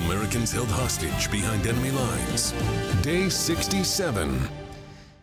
Americans held hostage behind enemy lines. Day 67.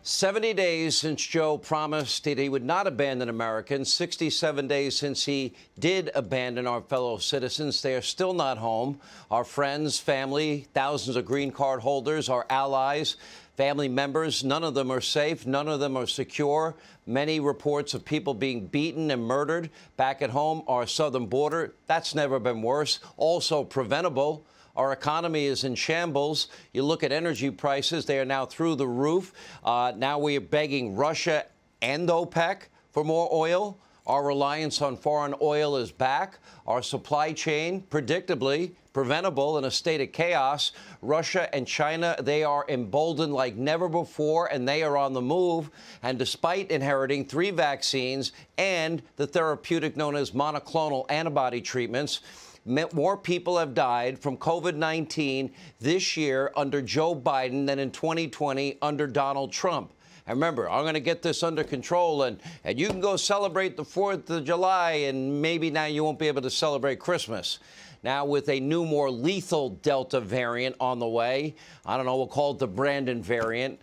70 days since Joe promised that he would not abandon Americans, 67 days since he did abandon our fellow citizens. They are still not home. Our friends, family, thousands of green card holders, our allies, family members, none of them are safe. None of them are secure. Many reports of people being beaten and murdered back at home, our southern border. That's never been worse. Also preventable. Our economy is in shambles. You look at energy prices, they are now through the roof. Now we are begging Russia and OPEC for more oil. Our reliance on foreign oil is back. Our supply chain, predictably, preventable in a state of chaos. Russia and China, they are emboldened like never before, and they are on the move. And despite inheriting 3 vaccines and the therapeutic known as monoclonal antibody treatments, more people have died from COVID-19 this year under Joe Biden than in 2020 under Donald Trump. And remember, I'm going to get this under control, and you can go celebrate the 4th of July, and maybe now you won't be able to celebrate Christmas. Now, with a new, more lethal Delta variant on the way, I don't know, we'll call it the Brandon variant,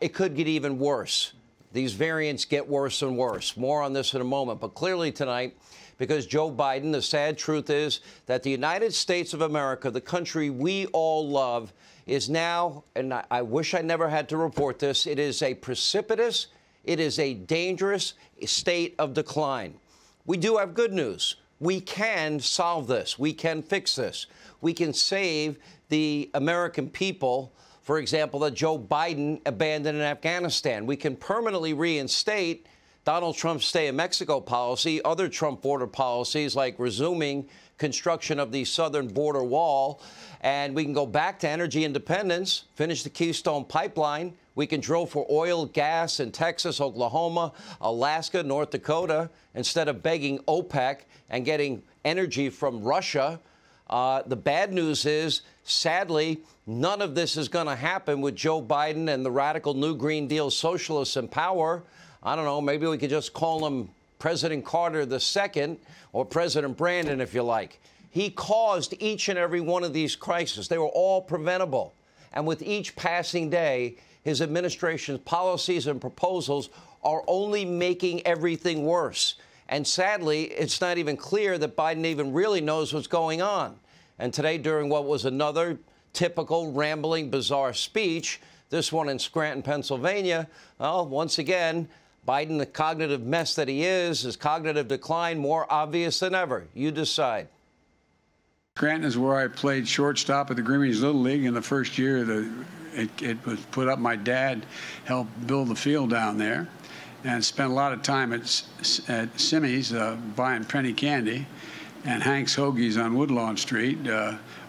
it could get even worse. These variants get worse and worse. More on this in a moment. But clearly tonight, because Joe Biden, the sad truth is that the United States of America, the country we all love, is now, and I wish I never had to report this, it is a precipitous, it is a dangerous state of decline. We do have good news. We can solve this. We can fix this. We can save the American people, for example, that Joe Biden abandoned in Afghanistan. We can permanently reinstate Donald Trump's stay in Mexico policy, other Trump border policies like resuming construction of the southern border wall, and we can go back to energy independence, finish the Keystone Pipeline. We can drill for oil, gas in Texas, Oklahoma, Alaska, North Dakota, instead of begging OPEC and getting energy from Russia. The bad news is, sadly, none of this is going to happen with Joe Biden and the radical New Green Deal socialists in power. I don't know, maybe we could just call him President Carter II or President Brandon, if you like. He caused each and every one of these crises. They were all preventable. And with each passing day, his administration's policies and proposals are only making everything worse. And sadly, it's not even clear that Biden even really knows what's going on. And today, during what was another typical rambling, bizarre speech, this one in Scranton, Pennsylvania, well, once again, Biden, the cognitive mess that he is, his cognitive decline more obvious than ever. You decide. Scranton is where I played shortstop at the Green Range Little League in the first year. It was put up. My dad helped build the field down there and spent a lot of time at Simmy's buying penny candy and Hank's Hoagies on Woodlawn Street,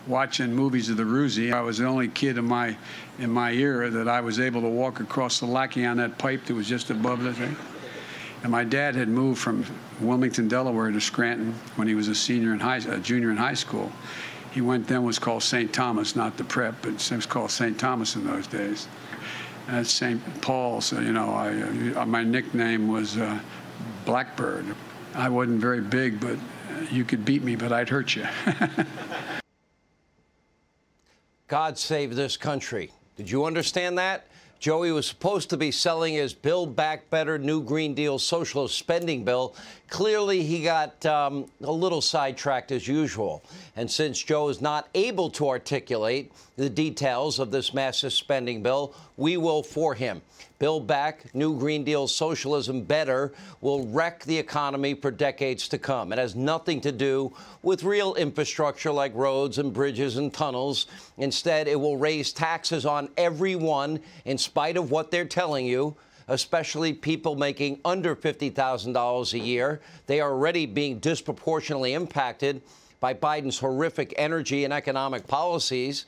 watching movies of the Roosie. I was the only kid in my era that I was able to walk across the Lackey on that pipe that was just above the thing. And my dad had moved from Wilmington, Delaware to Scranton when he was a junior in high school. He was called St. Thomas, not the prep, but it was called St. Thomas in those days. And that's St. Paul, so, you know, my nickname was Blackbird. I wasn't very big, but you could beat me, but I'd hurt you. God save this country. Did you understand that? Joey was supposed to be selling his Build Back Better New Green Deal socialist spending bill. Clearly, he got a little sidetracked as usual. And since Joe is not able to articulate the details of this massive spending bill, we will for him. Build Back New Green Deal Socialism Better will wreck the economy for decades to come. It has nothing to do with real infrastructure like roads and bridges and tunnels. Instead, it will raise taxes on everyone in spite of what they're telling you, especially people making under $50,000 a year. They are already being disproportionately impacted by Biden's horrific energy and economic policies.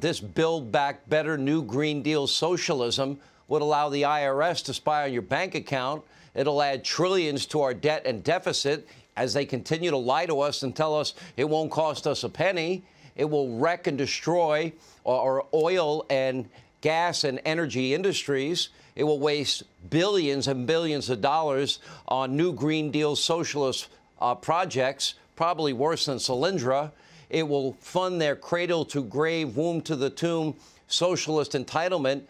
This Build Back Better New Green Deal socialism would allow the IRS to spy on your bank account. It'll add trillions to our debt and deficit as they continue to lie to us and tell us it won't cost us a penny. It will wreck and destroy our oil and gas and energy industries. It will waste billions and billions of dollars on new Green Deal socialist projects, probably worse than Solyndra. It will fund their cradle-to-grave, womb-to-the-tomb socialist entitlement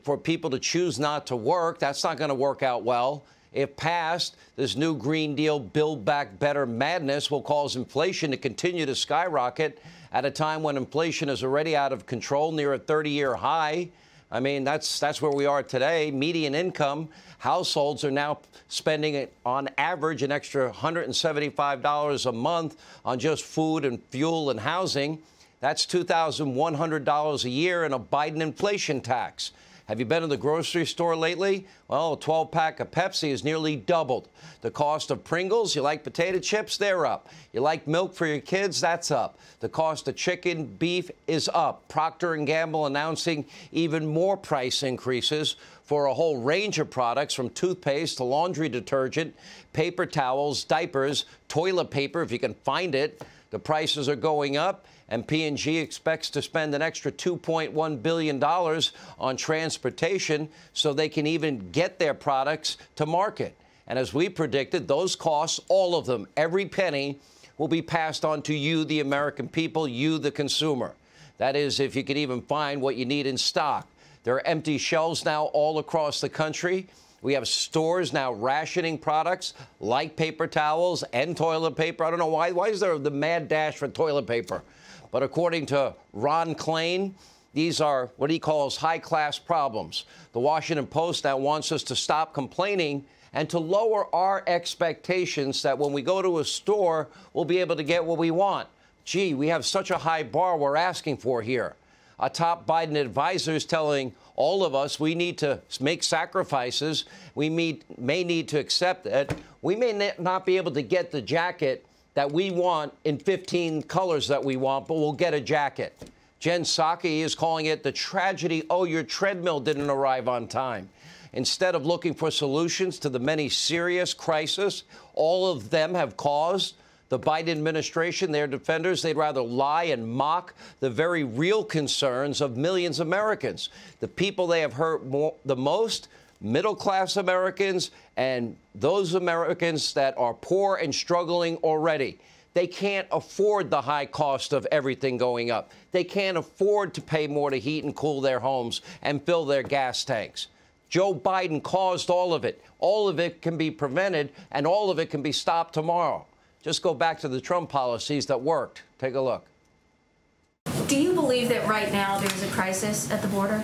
for people to choose not to work. That's not going to work out well. If passed, this new Green Deal Build Back Better madness will cause inflation to continue to skyrocket at a time when inflation is already out of control, near a 30-year high. I mean, that's where we are today. Median income households are now spending, on average, an extra $175 a month on just food and fuel and housing. That's $2,100 a year in a Biden inflation tax. Have you been to the grocery store lately? Well, a 12-pack of Pepsi has nearly doubled. The cost of Pringles, you like potato chips? They're up. You like milk for your kids? That's up. The cost of chicken, beef is up. Procter & Gamble announcing even more price increases for a whole range of products, from toothpaste to laundry detergent, paper towels, diapers, toilet paper, if you can find it. The prices are going up, and P&G expects to spend an extra $2.1 billion on transportation so they can even get their products to market. And as we predicted, those costs, all of them, every penny, will be passed on to you, the American people, you, the consumer. That is, if you can even find what you need in stock. There are empty shelves now all across the country. We have stores now rationing products like paper towels and toilet paper. I don't know why. Why is there the mad dash for toilet paper? But according to Ron Klain, these are what he calls high-class problems. The Washington Post now wants us to stop complaining and to lower our expectations that when we go to a store, we'll be able to get what we want. Gee, we have such a high bar we're asking for here. A top Biden advisor is telling all of us we need to make sacrifices. We may need to accept that we may not be able to get the jacket that we want in 15 colors that we want, but we'll get a jacket. Jen Psaki is calling it the tragedy, oh, your treadmill didn't arrive on time. Instead of looking for solutions to the many serious crises all of them have caused, the Biden administration, their defenders, they'd rather lie and mock the very real concerns of millions of Americans. The people they have hurt the most, middle-class Americans and those Americans that are poor and struggling already. They can't afford the high cost of everything going up. They can't afford to pay more to heat and cool their homes and fill their gas tanks. Joe Biden caused all of it. All of it can be prevented, and all of it can be stopped tomorrow. Just go back to the Trump policies that worked. Take a look. Do you believe that right now there's a crisis at the border?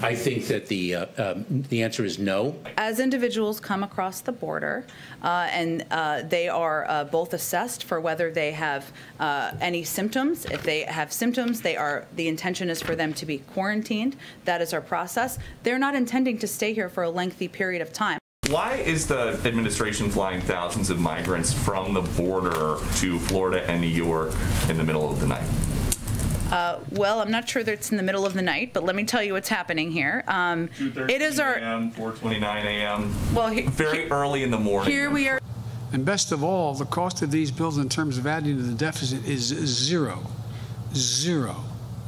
I think that the answer is no. As individuals come across the border and they are both assessed for whether they have any symptoms. If they have symptoms, the intention is for them to be quarantined. That is our process. They're not intending to stay here for a lengthy period of time. Why is the administration flying thousands of migrants from the border to Florida and New York in the middle of the night? Well, I'm not sure that it's in the middle of the night, but let me tell you what's happening here. 2:30 a.m., 4:29 a.m. Well, very early in the morning. Here we are. And best of all, the cost of these bills in terms of adding to the deficit is zero. Zero.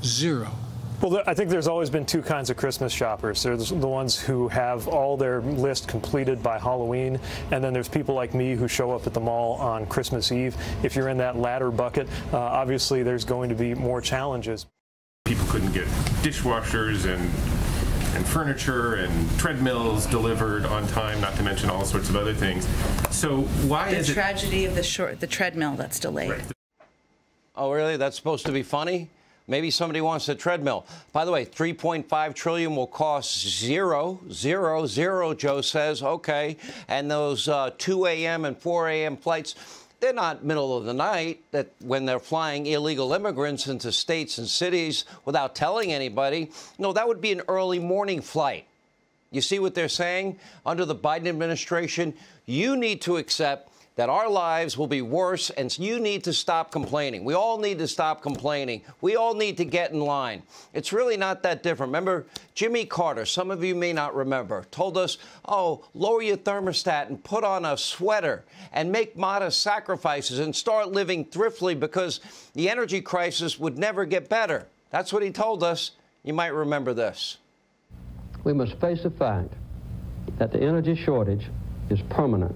Zero. Well, I think there's always been two kinds of Christmas shoppers. There's the ones who have all their list completed by Halloween, and then there's people like me who show up at the mall on Christmas Eve. If you're in that latter bucket, obviously there's going to be more challenges. People couldn't get dishwashers and furniture and treadmills delivered on time, not to mention all sorts of other things. So why is the tragedy of the treadmill that's delayed? Right. Oh, really? That's supposed to be funny? Maybe somebody wants a treadmill. By the way, $3.5 trillion will cost zero, Joe says. Okay. And those 2 a.m. and 4 a.m. flights, they're not middle of the night that when they're flying illegal immigrants into states and cities without telling anybody. No, that would be an early morning flight. You see what they're saying? Under the Biden administration, you need to accept that our lives will be worse, and you need to stop complaining. We all need to stop complaining. We all need to get in line. It's really not that different. Remember, Jimmy Carter, some of you may not remember, told us, oh, lower your thermostat and put on a sweater and make modest sacrifices and start living thriftily because the energy crisis would never get better. That's what he told us. You might remember this. We must face the fact that the energy shortage is permanent.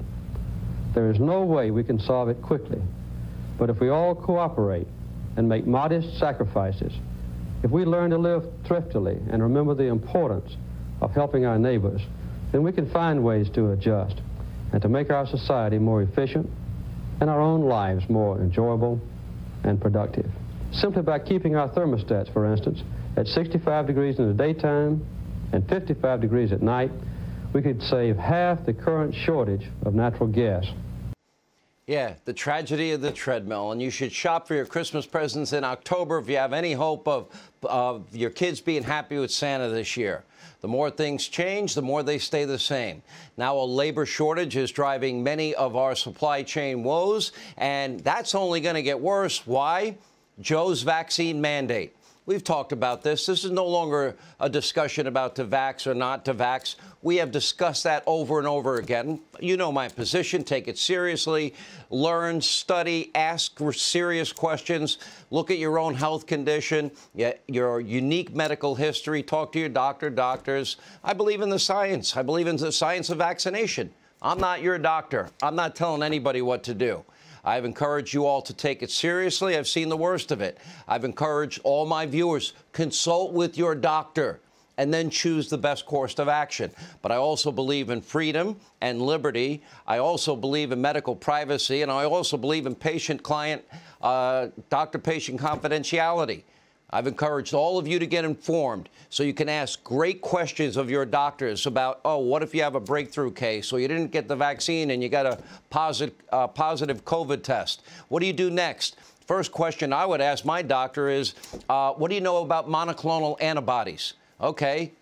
There is no way we can solve it quickly, but if we all cooperate and make modest sacrifices, if we learn to live thriftily and remember the importance of helping our neighbors, then we can find ways to adjust and to make our society more efficient and our own lives more enjoyable and productive. Simply by keeping our thermostats, for instance, at 65 degrees in the daytime and 55 degrees at night, we could save half the current shortage of natural gas. Yeah, the tragedy of the treadmill. And you should shop for your Christmas presents in October if you have any hope of your kids being happy with Santa this year. The more things change, the more they stay the same. Now a labor shortage is driving many of our supply chain woes, and that's only going to get worse. Why? Joe's vaccine mandate. We've talked about this. This is no longer a discussion about to vax or not to vax. We have discussed that over and over again. You know my position. Take it seriously. Learn, study, ask serious questions. Look at your own health condition, your unique medical history. Talk to your doctors. I believe in the science. I believe in the science of vaccination. I'm not your doctor. I'm not telling anybody what to do. I've encouraged you all to take it seriously. I've seen the worst of it. I've encouraged all my viewers, consult with your doctor and then choose the best course of action. But I also believe in freedom and liberty. I also believe in medical privacy, and I also believe in patient-client, doctor-patient confidentiality. I've encouraged all of you to get informed so you can ask great questions of your doctors about, oh, what if you have a breakthrough case or you didn't get the vaccine and you got a positive COVID test? What do you do next? First question I would ask my doctor is, what do you know about monoclonal antibodies? Okay,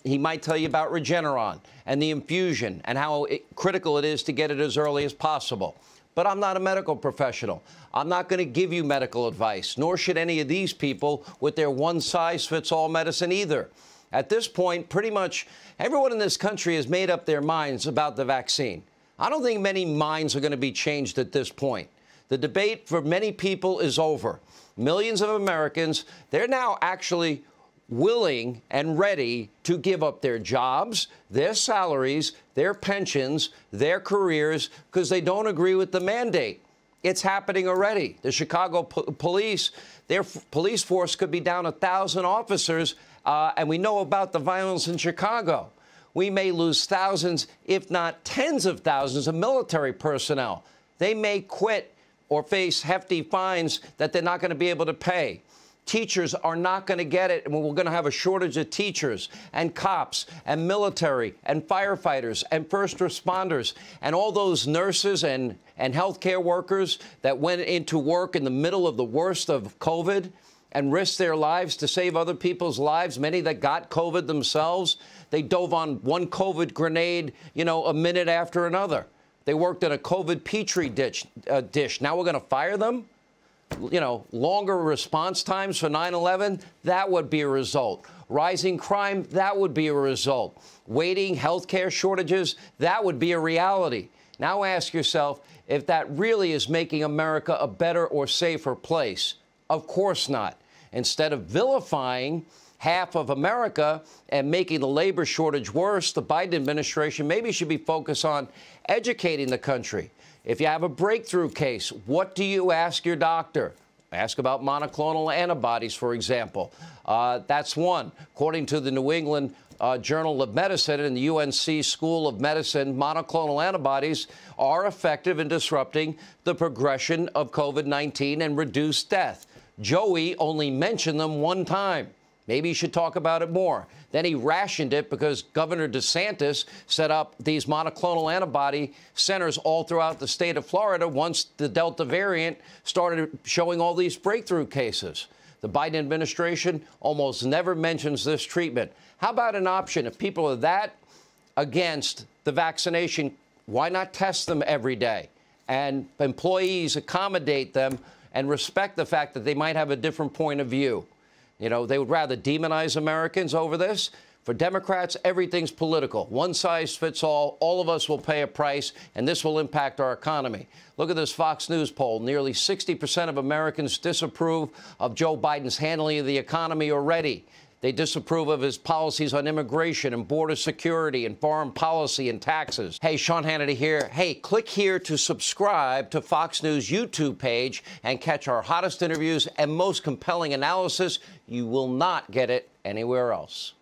he might tell you about Regeneron and the infusion and how critical it is to get it as early as possible. But I'm not a medical professional. I'm not going to give you medical advice, nor should any of these people with their one-size-fits-all medicine either. At this point, pretty much everyone in this country has made up their minds about the vaccine. I don't think many minds are going to be changed at this point. The debate for many people is over. Millions of Americans, they're now actually willing and ready to give up their jobs, their salaries, their pensions, their careers, because they don't agree with the mandate. It's happening already. The Chicago police, their police force could be down 1,000 officers, and we know about the violence in Chicago. We may lose thousands, if not tens of thousands, of military personnel. They may quit or face hefty fines that they're not going to be able to pay. Teachers are not going to get it, and we're going to have a shortage of teachers and cops and military and firefighters and first responders and all those nurses and healthcare workers that went into work in the middle of the worst of COVID and risked their lives to save other people's lives, many that got COVID themselves. They dove on one COVID grenade, a minute after another. They worked in a COVID petri dish. Now we're going to fire them? Longer response times for 9/11, that would be a result. Rising crime, that would be a result. Waiting, healthcare shortages, that would be a reality. Now ask yourself if that really is making America a better or safer place. Of course not. Instead of vilifying half of America and making the labor shortage worse, the Biden administration maybe should be focused on educating the country. If you have a breakthrough case, what do you ask your doctor? Ask about monoclonal antibodies, for example. That's one. According to the New England Journal of Medicine and the UNC School of Medicine, monoclonal antibodies are effective in disrupting the progression of COVID-19 and reduce death. Joey only mentioned them one time. Maybe you should talk about it more. Then he rationed it because Governor DeSantis set up these monoclonal antibody centers all throughout the state of Florida once the Delta variant started showing all these breakthrough cases. The Biden administration almost never mentions this treatment. How about an option? If people are that against the vaccination, why not test them every day? And employees accommodate them and respect the fact that they might have a different point of view. They would rather demonize Americans over this. For Democrats, everything's political. One size fits all. All of us will pay a price, and this will impact our economy. Look at this Fox News poll. Nearly 60% of Americans disapprove of Joe Biden's handling of the economy already. They disapprove of his policies on immigration and border security and foreign policy and taxes. Hey, Sean Hannity here. Hey, click here to subscribe to Fox News YouTube page and catch our hottest interviews and most compelling analysis. You will not get it anywhere else.